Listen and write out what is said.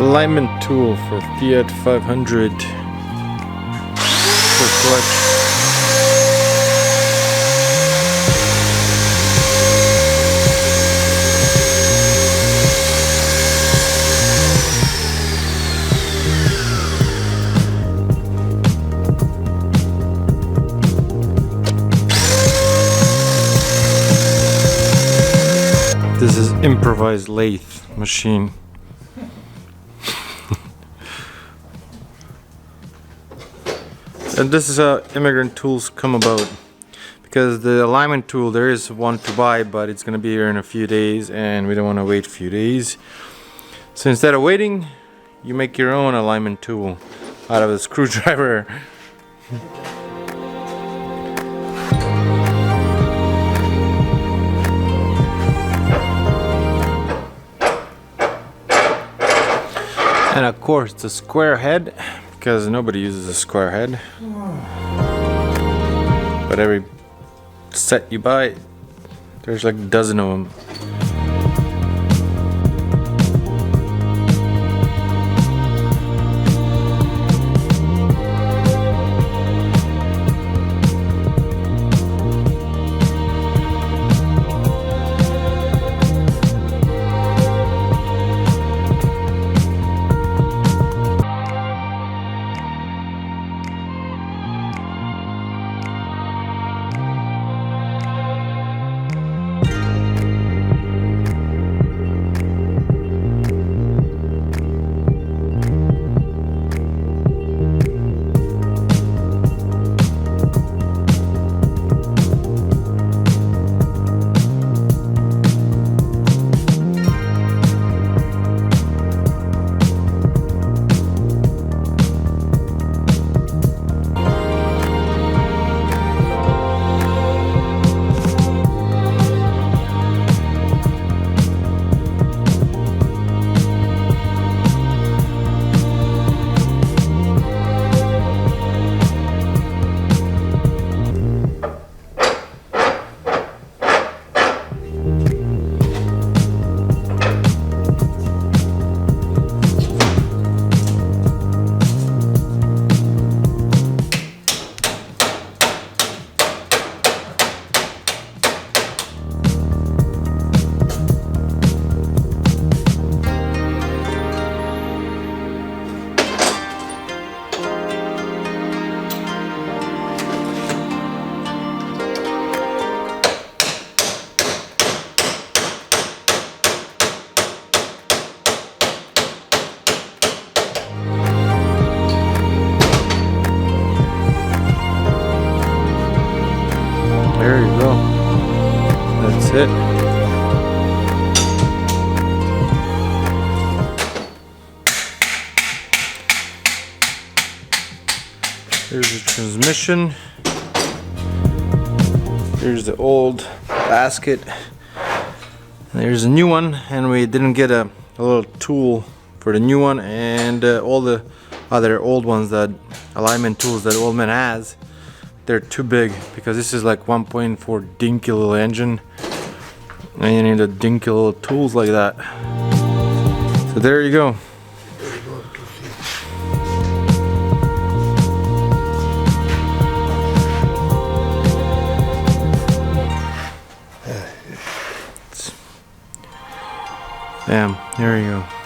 alignment tool for Fiat 500 for clutch. This is improvised lathe machine. And this is how immigrant tools come about, because the alignment tool, there is one to buy, but it's gonna be here in a few days and we don't want to wait a few days. So instead of waiting, you make your own alignment tool out of a screwdriver. And of course the square head, because nobody uses a square head. But every set you buy, there's like a dozen of them. There you go. That's it. Here's the transmission. Here's the old basket. There's a new one, and we didn't get a little tool for the new one, and all the other old ones, that alignment tools that old man has, they're too big, because this is like 1.4 dinky little engine, and you need a dinky little tools like that. So there you go. Bam, there you go.